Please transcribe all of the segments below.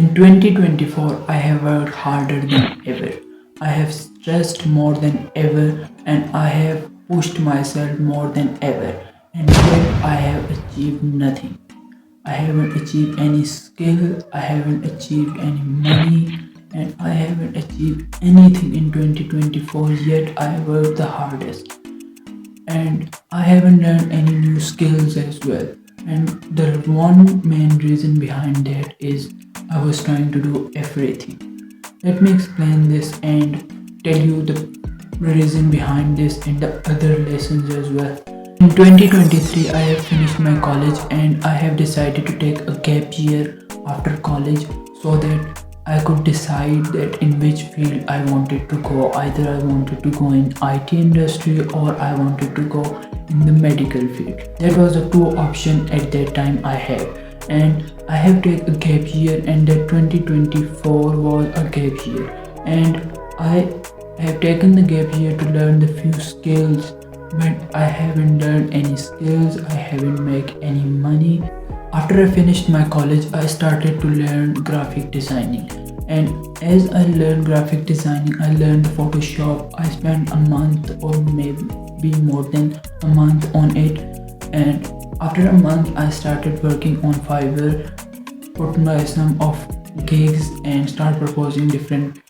In 2024, I have worked harder than ever. I have stressed more than ever, and I have pushed myself more than ever, and yet I have achieved nothing. I haven't achieved any skill, I haven't achieved any money, and I haven't achieved anything in 2024, yet I worked the hardest. And I haven't learned any new skills as well. And the one main reason behind that is I was trying to do everything. Let me explain this and tell you the reason behind this in the other lessons as well. In 2023, I have finished my college and I have decided to take a gap year after college so that I could decide that in which field I wanted to go. Either I wanted to go in IT industry or I wanted to go in the medical field. That was the two option at that time I had. And I have taken a gap year, and that 2024 was a gap year. And I have taken the gap year to learn the few skills, but I haven't learned any skills, I haven't made any money. After I finished my college, I started to learn graphic designing. And as I learned graphic designing, I learned Photoshop. I spent a month or maybe more than a month on it. And after a month, I started working on Fiverr, put my some of gigs and start proposing different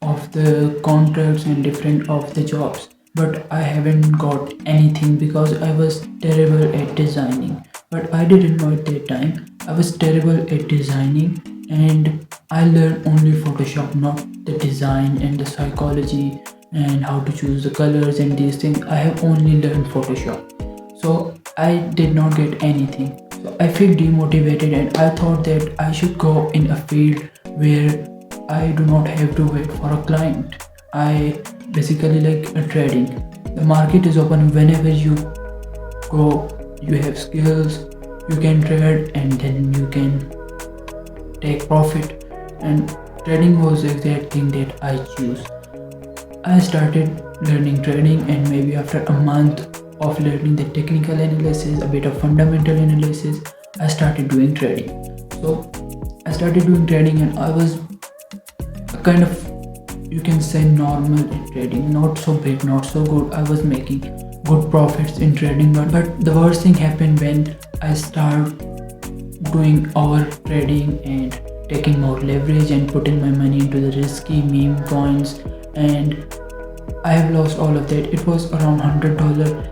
of the contracts and different of the jobs, but I haven't got anything because I was terrible at designing. But I didn't know at that time I was terrible at designing, and I learned only Photoshop, not the design and the psychology and how to choose the colors and these things. I have only learned Photoshop, so I did not get anything. So I feel demotivated and I thought that I should go in a field where I do not have to wait for a client. I basically like a trading. The market is open whenever you go, you have skills, you can trade and then you can take profit. And trading was the exact thing that I choose. I started learning trading, and maybe after a month of learning the technical analysis, a bit of fundamental analysis, I started doing trading. So I started doing trading and I was a kind of, you can say, normal in trading, not so big, not so good. I was making good profits in trading, but the worst thing happened when I started doing over trading and taking more leverage and putting my money into the risky meme coins, and I have lost all of that. It was around $100.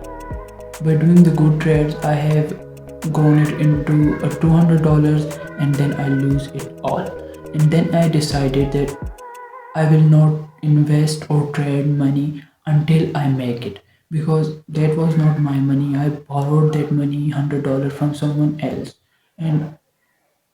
By doing the good trades, I have grown it into a $200, and then I lose it all. And then I decided that I will not invest or trade money until I make it, because that was not my money. I borrowed that money, $100, from someone else, and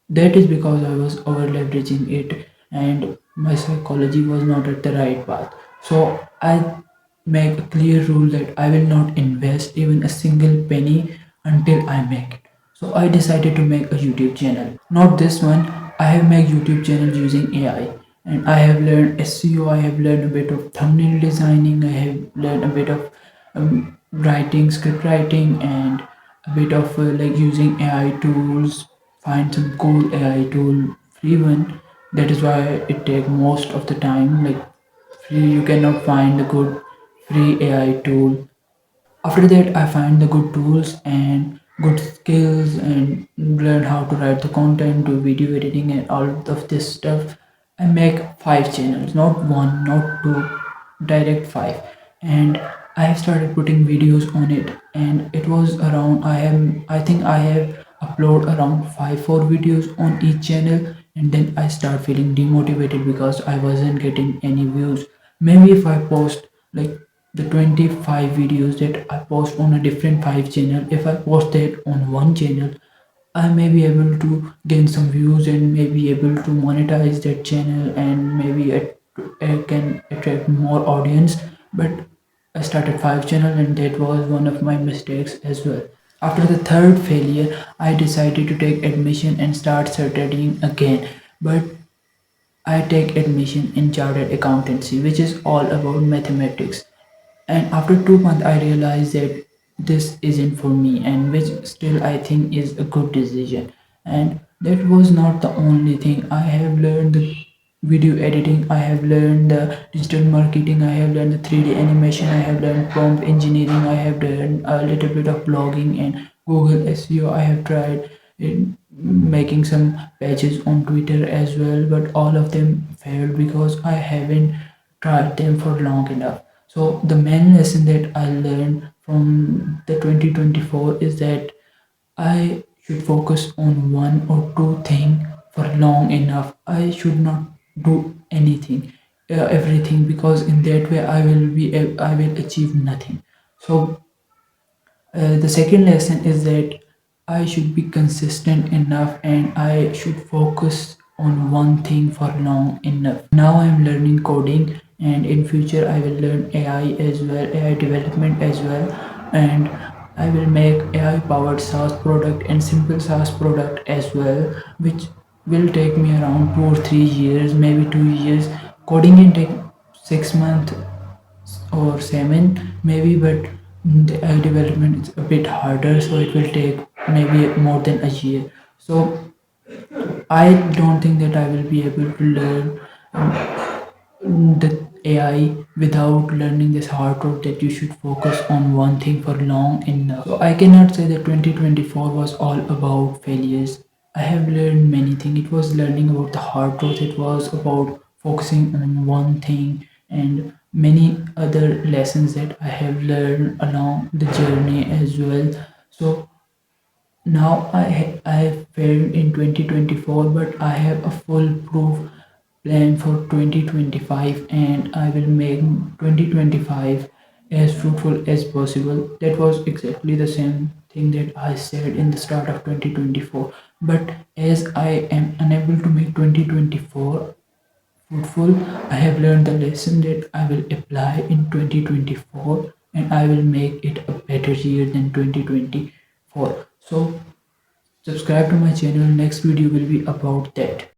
that is because I was over leveraging it and my psychology was not at the right path. So I make a clear rule that I will not invest even a single penny until I make it. So I decided to make a YouTube channel. Not this one. I have made YouTube channel using AI, and I have learned SEO. I have learned a bit of thumbnail designing. I have learned a bit of writing, script writing, and a bit of like using AI tools. Find some cool AI tool, free one. That is why it take most of the time. Like free, you cannot find a good free AI tool. After that, I find the good tools and good skills and learn how to write the content, do video editing, and all of this stuff. I make five channels, not one, not two, direct five. And I have started putting videos on it, and it was around, I think I have upload around 5 4 videos on each channel, and then I start feeling demotivated because I wasn't getting any views. Maybe if I post like the 25 videos that I post on a different 5 channel, if I post that on one channel, I may be able to gain some views and may be able to monetize that channel, and maybe I can attract more audience. But I started 5 channel, and that was one of my mistakes as well. After the third failure, I decided to take admission and start studying again. But I take admission in chartered accountancy, which is all about mathematics. And after 2 months, I realized that this isn't for me, and which still I think is a good decision. And that was not the only thing. I have learned the video editing, I have learned the digital marketing, I have learned the 3D animation, I have learned prompt engineering, I have done a little bit of blogging and Google SEO. I have tried in making some pages on Twitter as well, but all of them failed because I haven't tried them for long enough. So the main lesson that I learned from the 2024 is that I should focus on one or two things for long enough. I should not do anything, everything, because in that way I will achieve nothing. So the second lesson is that I should be consistent enough and I should focus on one thing for long enough. Now I'm learning coding, and in future I will learn AI as well, AI development as well, and I will make AI powered SaaS product and simple SaaS product as well, which will take me around 2 or 3 years, maybe 2 years. Coding can take 6 months or 7 maybe, but the development is a bit harder, so it will take maybe more than a year. So I don't think that I will be able to learn the AI without learning this hard truth that you should focus on one thing for long enough. So I cannot say that 2024 was all about failures. I have learned many things. It was learning about the hard truth, it was about focusing on one thing, and many other lessons that I have learned along the journey as well. So now I have failed in 2024, but I have a foolproof plan for 2025, and I will make 2025 as fruitful as possible. That was exactly the same thing that I said in the start of 2024. But as I am unable to make 2024 fruitful, I have learned the lesson that I will apply in 2024, and I will make it a better year than 2024. So subscribe to my channel. Next video will be about that.